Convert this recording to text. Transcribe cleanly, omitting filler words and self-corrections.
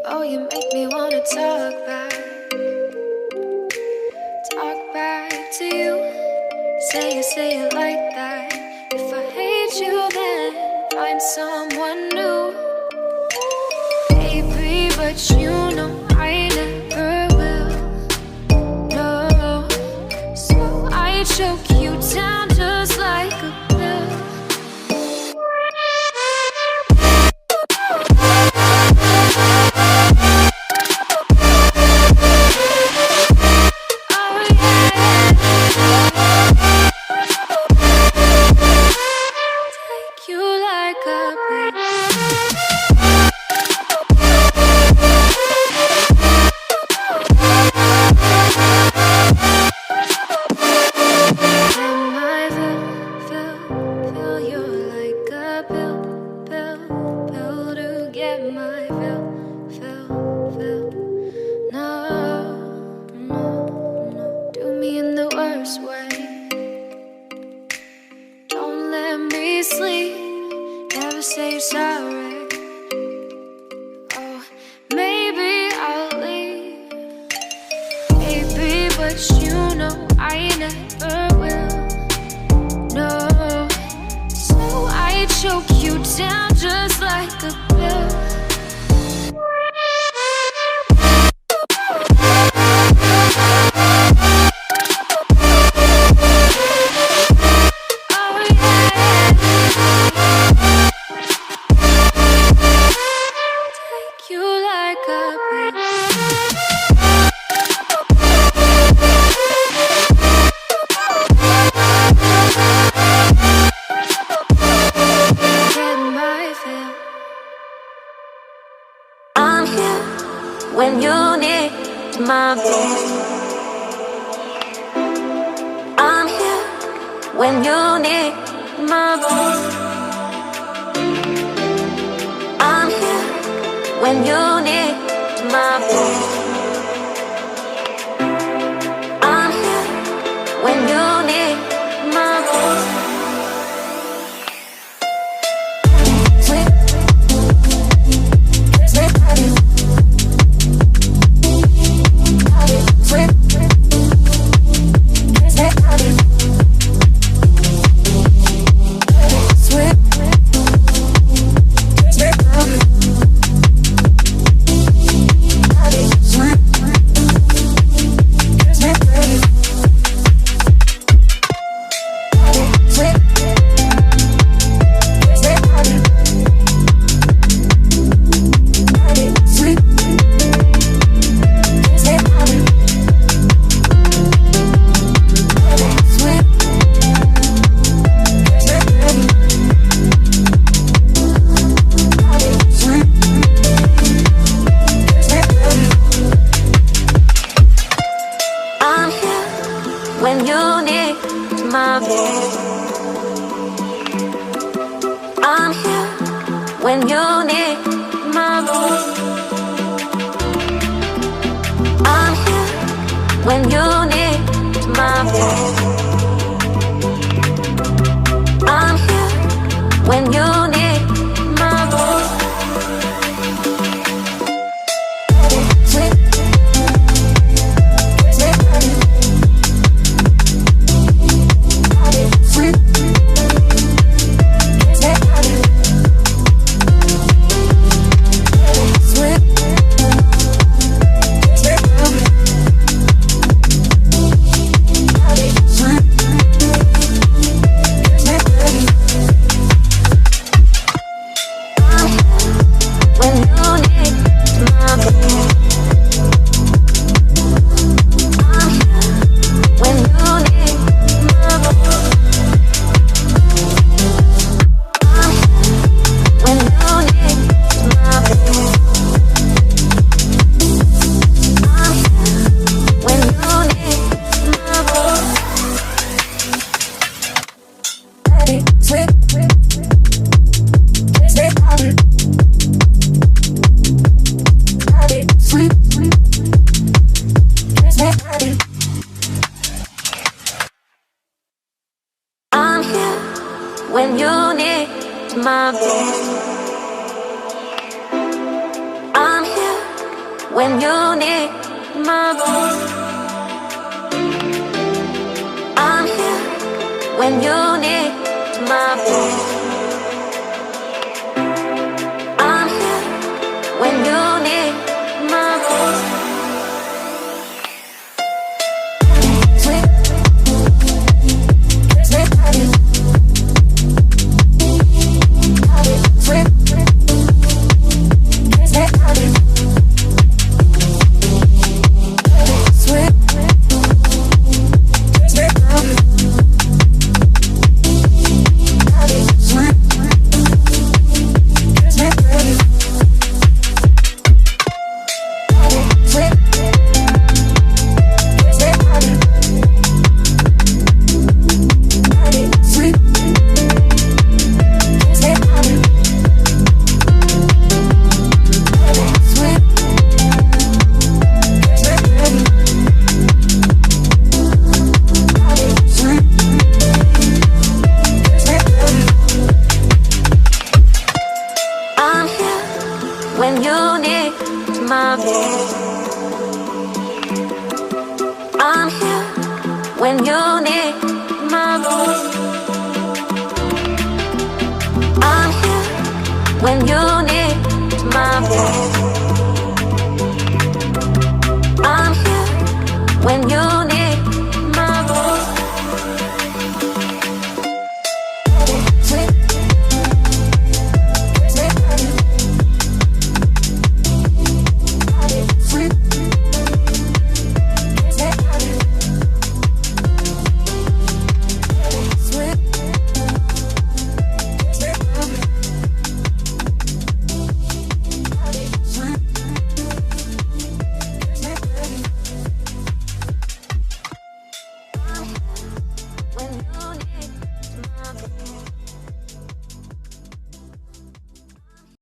Oh, you make me wanna talk back to you. Say it like that. If I hate you, then find someone new. Baby, but you know I never will. No, so I choke you down just like a pill. When you need my voice, I'm here. When you need my voice, I'm here. When you need my voice, I'm here. When you need my voice. when you need my voice. I'm here when you need my voice. I'm here when you need my voice. I'm here when you need my voice. Sweet, sweet, sweet, when you need my voice. I'm here when you need